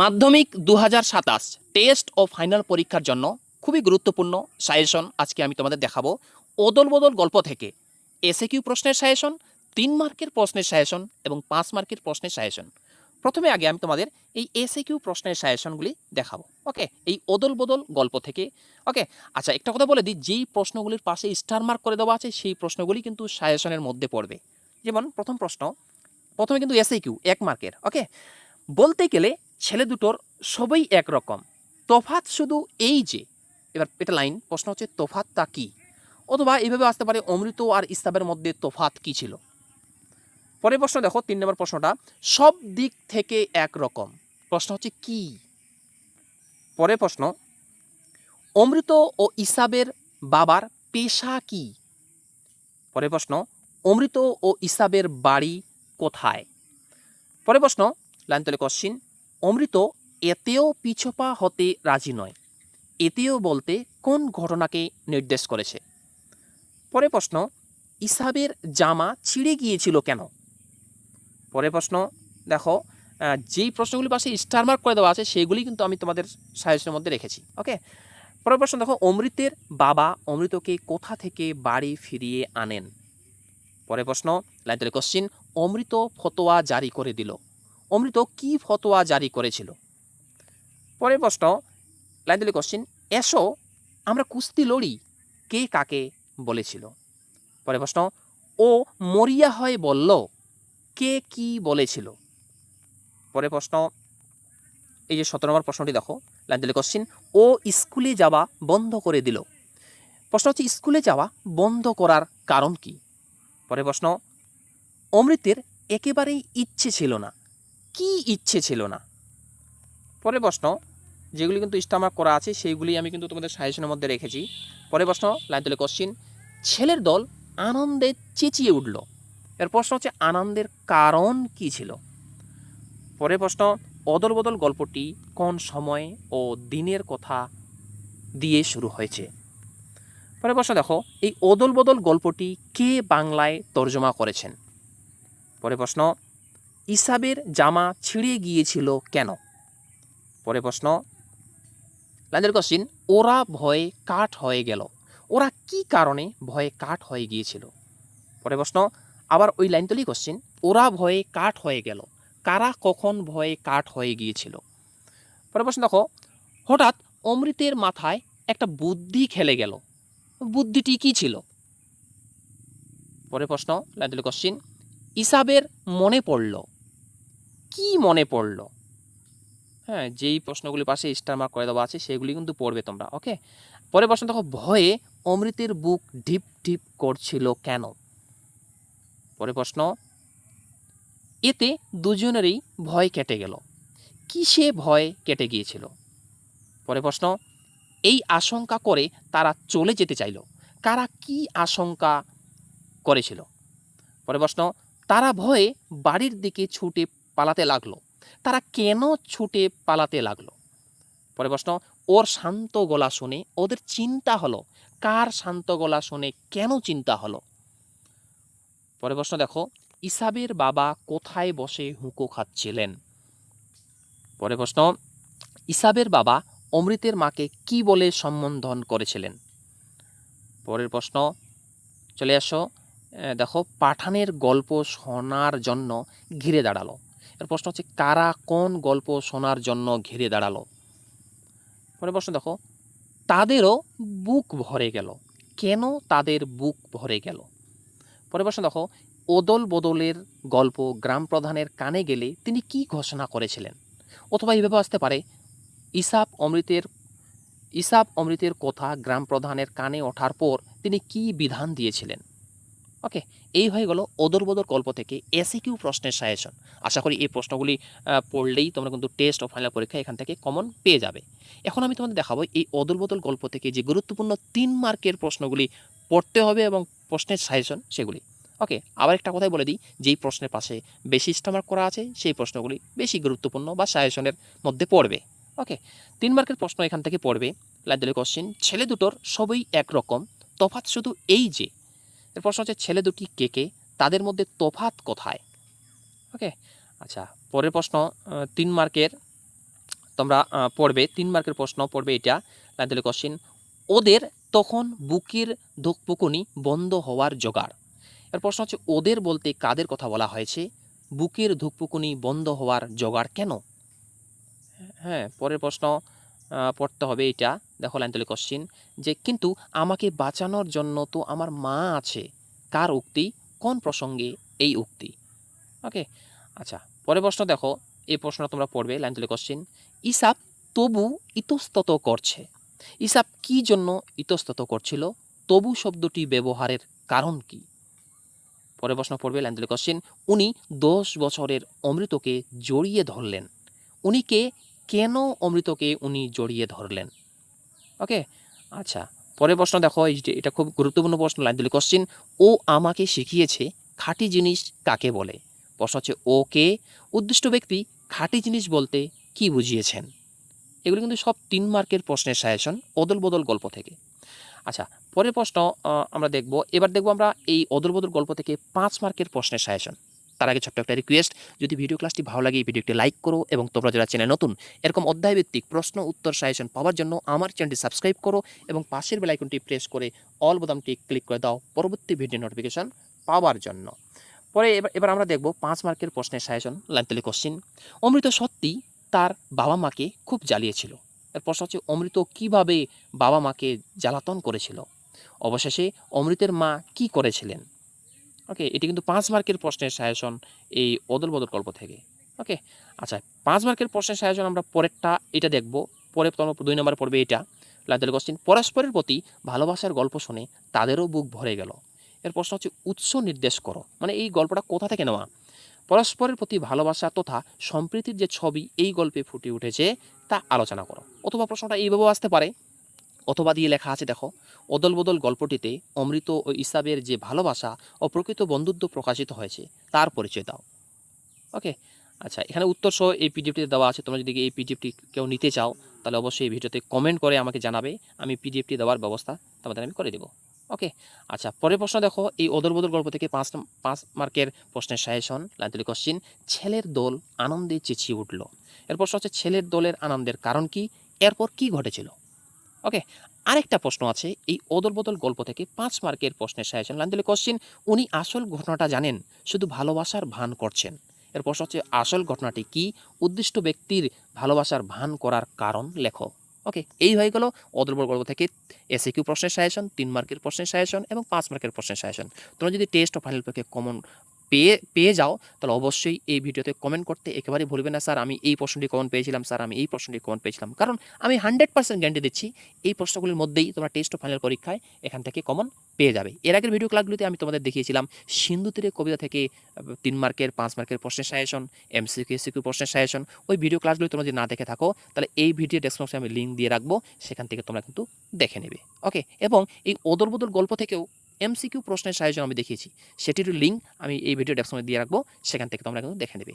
মাধ্যমিক ২০২৭ টেস্ট ও ফাইনাল পরীক্ষার জন্য খুবই গুরুত্বপূর্ণ সাজেশন আজকে আমি তোমাদের দেখাবো। অদল বদল গল্প থেকে এসএকিউ প্রশ্নের সাজেশন, ৩ মার্কের প্রশ্নের সাজেশন এবং ৫ মার্কের প্রশ্নের সাজেশন। প্রথমে আগে আমি তোমাদের এই এসএকিউ প্রশ্নের সাজেশনগুলি দেখাবো। ওকে, এই অদল বদল গল্প থেকে। ওকে, আচ্ছা একটা কথা বলে দিই, যেই প্রশ্নগুলির পাশে স্টার মার্ক করে দেওয়া আছে সেই প্রশ্নগুলি কিন্তু সাজেশনের মধ্যে পড়বে। যেমন প্রথম প্রশ্ন, প্রথমে কিন্তু এসএকিউ ১ মার্কের। ওকে, বলতে গেলে ছেলে দুটোর সবই একরকম, তফাৎ শুধু এই যে। এবার এটা লাইন, প্রশ্ন হচ্ছে তফাৎটা কি, অথবা এইভাবে আসতে পারে অমৃত আর ইস্তাবের মধ্যে তফাৎ কি ছিল। পরের প্রশ্ন দেখো, ৩ নম্বর প্রশ্নটা, সব দিক থেকে একরকম, প্রশ্ন হচ্ছে কি। পরের প্রশ্ন, অমৃত ও ইসাবের বাবার পেশা কি। পরের প্রশ্ন, অমৃত ও ইসাবের বাড়ি কোথায়। পরের প্রশ্ন, লাইন তলে কোশ্চিন, অমৃত এতেও পিছপা হতে রাজি নয়, এতেও বলতে কোন ঘটনাকে নির্দেশ করেছে। পরের প্রশ্ন, ইসাবের জামা ছিঁড়ে গিয়েছিল কেন। পরের প্রশ্ন দেখো, যেই প্রশ্নগুলি পাশে স্টার মার্ক করে দেওয়া আছে সেগুলি কিন্তু আমি তোমাদের সাজেশনের মধ্যে রেখেছি। ওকে, পরের প্রশ্ন দেখো, অমৃতের বাবা অমৃতকে কোথা থেকে বাড়ি ফিরিয়ে আনেন। পরের প্রশ্ন, লাইন তলে কোশ্চিন, অমৃত ফতোয়া জারি করে দিল, অমৃত কি ফতোয়া জারি করেছিল। পরের প্রশ্ন, লাইন তলে কোশ্চিন, এসো আমরা কুস্তি লড়ি, কে কাকে বলেছিল। পরের প্রশ্ন, ও মরিয়া হয়ে বলল, কে কি বলেছিল। পরের প্রশ্ন, এই যে ১৭ নম্বর প্রশ্নটি দেখো, লাইন তলে কোশ্চিন, ও স্কুলে যাওয়া বন্ধ করে দিল, প্রশ্ন হচ্ছে স্কুলে যাওয়া বন্ধ করার কারণ কি। পরের প্রশ্ন, অমৃতের একেবারেই ইচ্ছে ছিল না, কি ইচ্ছে ছিল না। পরের প্রশ্ন, যেগুলি কিন্তু স্টার করা আছে সেইগুলি আমি কিন্তু তোমাদের সাজেশনের মধ্যে রেখেছি। পরের প্রশ্ন, লাইন তলে কোশ্চিন, ছেলের দল আনন্দে চেঁচিয়ে উঠল, এর প্রশ্ন হচ্ছে আনন্দের কারণ কি ছিল। পরের প্রশ্ন, অদল বদল গল্পটি কোন সময় ও দিনের কথা দিয়ে শুরু হয়েছে। পরের প্রশ্ন দেখো, এই অদল বদল গল্পটি কে বাংলায় তর্জমা করেছেন। পরের প্রশ্ন, ইসাবের জামা ছিঁড়ে গিয়েছিল কেন। পরের প্রশ্ন, লাইনের কোশ্চিন, ওরা ভয়ে কাঠ হয়ে গেল, ওরা কি কারণে ভয়ে কাঠ হয়ে গিয়েছিল। পরের প্রশ্ন, আবার ওই লাইন তুলি কোশ্চিন, ওরা ভয়ে কাঠ হয়ে গেল, কারা কখন ভয়ে কাঠ হয়ে গিয়েছিল। পরের প্রশ্ন দেখো, হঠাৎ অমৃতের মাথায় একটা বুদ্ধি খেলে গেল, বুদ্ধিটি কি ছিল। পরের প্রশ্ন, লাইন তুলি কোশ্চিন, ইসাবের মনে পড়ল, কি মনে পড়ল। হ্যাঁ, যেই প্রশ্নগুলি পাশে স্টার মার্ক করে দেওয়া আছে সেগুলি কিন্তু পড়বে তোমরা। ওকে, পরের প্রশ্ন দেখো, ভয়ে অমৃতের বুক ঢিপ ঢিপ করছিল কেন। পরের প্রশ্ন, এতে দুজনেরই ভয় কেটে গেল, কিসে ভয় কেটে গিয়েছিল। পরের প্রশ্ন, এই আশঙ্কা করে তারা চলে যেতে চাইল, কারা কি আশঙ্কা করেছিল। পরের প্রশ্ন, তারা ভয়ে বাড়ির দিকে ছুটে পালাতে লাগলো, তারা কেন ছুটে পালাতে লাগলো। পরের প্রশ্ন, ওর শান্ত গলা শুনে ওদের চিন্তা হলো, কার শান্ত গলা শুনে কেন চিন্তা হলো। পরের প্রশ্ন দেখো, ইসাবের বাবা কোথায় বসে হুঁকো খাচ্ছিলেন। পরের প্রশ্ন, ইসাবের বাবা অমৃতের মাকে কি বলে সম্বোধন করেছিলেন। পরের প্রশ্ন, চলে আসো, দেখো পাঠানের গল্প শোনার জন্য ঘিরে দাঁড়ালো, এর প্রশ্ন হচ্ছে কারা কোন গল্প শোনার জন্য ঘিরে দাঁড়ালো। পরের প্রশ্ন দেখো, তাদেরও বুক ভরে গেল, কেন তাদের বুক ভরে গেল। পরের প্রশ্ন দেখো, অদল বদলের গল্প গ্রাম প্রধানের কানে গেলে তিনি কি ঘোষণা করেছিলেন, অথবা এইভাবে আসতে পারে, ইসাব অমৃতের কথা গ্রাম প্রধানের কানে ওঠার পর তিনি কি বিধান দিয়েছিলেন। ওকে, এই হয়ে গেল অদল বদল গল্প থেকে এসিকিউ প্রশ্নের সাজেশন। আশা করি এই প্রশ্নগুলি পড়লেই তোমরা কিন্তু টেস্ট ও ফাইনাল পরীক্ষা এখান থেকে কমন পেয়ে যাবে। এখন আমি তোমাদের দেখাবো এই অদল বদল গল্প থেকে যে গুরুত্বপূর্ণ ৩ মার্কের প্রশ্নগুলি পড়তে হবে এবং প্রশ্নের সাজেশন সেগুলি। ওকে, আবার একটা কথাই বলে দিই, যেই প্রশ্নের পাশে বেশি স্টার মার্ক করা আছে সেই প্রশ্নগুলি বেশি গুরুত্বপূর্ণ বা সাজেশনের মধ্যে পড়বে। ওকে, ৩ মার্কের প্রশ্ন এখান থেকে পড়বে। লাইক কোশ্চেন, ছেলে দুটোর সবই একরকম, তফাৎ শুধু এই যে। এর প্রশ্ন হচ্ছে ছেলে দুটি কে কে, তাদের মধ্যে তফাৎ কোথায়। ওকে, আচ্ছা পরের প্রশ্ন ৩ মার্কের, তোমরা পড়বে 3 মার্কের প্রশ্ন পড়বে এটা লাইন তুলে কোশ্চিন ওদের তখন বুকের ধুকপুকুনি বন্ধ হওয়ার জোগাড়। এর প্রশ্ন হচ্ছে ওদের বলতে কাদের কথা বলা হয়েছে, বুকের ধুকপুকুনি বন্ধ হওয়ার জোগাড় কেন? হ্যাঁ, পরের প্রশ্ন পড়তে হবে এটা। দেখো লাইন তুলে কোশ্চিন যে কিন্তু আমাকে বাঁচানোর জন্য তো আমার মা আছে, কার উক্তি, কোন প্রসঙ্গে এই উক্তি? ওকে, আচ্ছা পরের প্রশ্ন দেখো, এই প্রশ্নটা তোমরা পড়বে লাইন তুলে কোশ্চিন ইসাব তবু ইতস্তত করছে। ইসাব কি জন্য ইতস্তত করছিল, তবু শব্দটি ব্যবহারের কারণ কি? পরের প্রশ্ন পড়বে লাইন তুলে কোশ্চিন উনি 10 বছরের অমৃতকে জড়িয়ে ধরলেন। উনি কে, কেন অমৃতকে উনি জড়িয়ে ধরলেন? ওকে, আচ্ছা পরের প্রশ্ন দেখো, এই যে এটা খুব গুরুত্বপূর্ণ প্রশ্ন, লাইন তুলে কোশ্চিন ও আমাকে শিখিয়েছে খাঁটি জিনিস কাকে বলে? প্রশ্ন হচ্ছে ও কে, উদ্দিষ্ট ব্যক্তি খাঁটি জিনিস বলতে কি বুঝিয়েছেন? এগুলো কিন্তু সব 3 মার্কের প্রশ্নের সাজেশন অদল বদল গল্প থেকে। আচ্ছা পরের প্রশ্ন আমরা দেখব, এবার দেখব আমরা এই অদল বদল গল্প থেকে 5 মার্কের প্রশ্নের সাজেশন। তার আগে ছোট্ট একটা রিকোয়েস্ট, যদি ভিডিও ক্লাসটি ভালো লাগে এই ভিডিওটি লাইক করো এবং তোমরা যারা চ্যানেল নতুন এরকম অধ্যায়ভিত্তিক প্রশ্ন উত্তর সাজেশন পাওয়ার জন্য আমার চ্যানেলটি সাবস্ক্রাইব করো এবং পাশের বেল আইকনটি প্রেস করে অল বোতামটি ক্লিক করে দাও পরবর্তী ভিডিও নোটিফিকেশন পাওয়ার জন্য। পরে এবার আমরা দেখব 5 মার্কের প্রশ্নের সাজেশন লাইন তুলে কোশ্চিন অমৃত সত্যি তার বাবা মাকে খুব জ্বালিয়েছিল। এর প্রশ্ন হচ্ছে অমৃত কিভাবে বাবা মাকে জ্বালাতন করেছিল? অবশেষে অমৃতের মা কি করেছিলেন? ওকে, এটি কিন্তু 5 মার্কের প্রশ্নের সাজেশন এই অদল বদল গল্প থেকে। ওকে, আচ্ছা 5 মার্কের প্রশ্নের সাজেশন আমরা পরেরটা এটা দেখব। পরে তোমরা 2 নম্বর পড়বে এটা লাইন তুলে কোশ্চিন পরস্পরের প্রতি ভালোবাসার গল্প শুনে তাদেরও বুক ভরে গেল। এর প্রশ্ন হচ্ছে উৎস নির্দেশ করো, মানে এই গল্পটা কোথা থেকে নেওয়া? পরস্পরের প্রতি ভালোবাসা তথা সম্প্রীতির যে ছবি এই গল্পে ফুটে উঠেছে তা আলোচনা করো। অথবা প্রশ্নটা এইভাবেও আসতে পারে, অথবা দিয়ে লেখা আছে দেখো অদল বদল গল্পটিতে অমৃত ও ইসাবের যে ভালোবাসা ও প্রকৃত বন্ধুত্ব প্রকাশিত হয়েছে তার পরিচয় দাও। ওকে, আচ্ছা এখানে উত্তর সহ এই পিডিএফটিতে দেওয়া আছে, তোমরা যদি এই পিডিএফটি কেউ নিতে চাও তাহলে অবশ্যই এই ভিডিওতে কমেন্ট করে আমাকে জানাবে, আমি পিডিএফটি দেওয়ার ব্যবস্থা তোমাদের আমি করে দেবো। ওকে, আচ্ছা পরের প্রশ্ন দেখো, এই অদল বদল গল্প থেকে 5 মার্কের প্রশ্নের সাজেশন লাইন তুলে কোশ্চিন ছেলের দল আনন্দে চেঁচিয়ে উঠল। এর প্রশ্ন হচ্ছে ছেলের দলের আনন্দের কারণ কি, এরপর কি ঘটেছিল? ওকে, আরেকটা প্রশ্ন আছে এই অদল বদল গল্প থেকে 5 মার্কের প্রশ্নের সাজেশন লাইন তুলে কোশ্চিন উনি আসল ঘটনাটা জানেন, শুধু ভালোবাসার ভান করছেন। এর প্রশ্ন হচ্ছে আসল ঘটনাটি কি, উদ্দিষ্ট ব্যক্তির ভালোবাসার ভান করার কারণ লেখো। ওকে, এই হয়ে গেল অদল বদল গল্প থেকে এসএকিউ প্রশ্নের সাজেশন, 3 মার্কের প্রশ্নের সাজেশন এবং 5 মার্কের প্রশ্নের সাজেশন। তোমরা যদি টেস্ট ও ফাইনাল পরীক্ষায় কমন পেয়ে যাও তাহলে অবশ্যই এই ভিডিওতে কমেন্ট করতে একেবারেই ভুলবে না, স্যার আমি এই প্রশ্নটি কমন পেয়েছিলাম, স্যার আমি এই প্রশ্নটি কমন পেয়েছিলাম। কারণ আমি 100% গ্যারান্টি দিচ্ছি এই প্রশ্নগুলির মধ্যেই তোমরা টেস্ট ও ফাইনাল পরীক্ষায় এখান থেকে কমন পেয়ে যাবে। এর আগের ভিডিও ক্লাসগুলিতে আমি তোমাদের দেখিয়েছিলাম সিন্ধু তীরের কবিতা থেকে 3 মার্কের 5 মার্কের প্রশ্নের সাজেশন, এমসিকিউ প্রশ্নের সাজেশন। ওই ভিডিও ক্লাসগুলি তোমরা যদি না দেখে থাকো তাহলে এই ভিডিও ডেসক্রিপশনে আমি লিঙ্ক দিয়ে রাখবো, সেখান থেকে তোমরা কিন্তু দেখে নেবে। ওকে, এবং এই অদল বদল গল্প থেকেও এমসিকিউ প্রশ্নের সাজেশন আমি দেখিয়েছি, সেটির লিঙ্ক আমি এই ভিডিও ডেসক্রিপশনে দিয়ে রাখবো, সেখান থেকে তোমরা কিন্তু দেখে নেবে।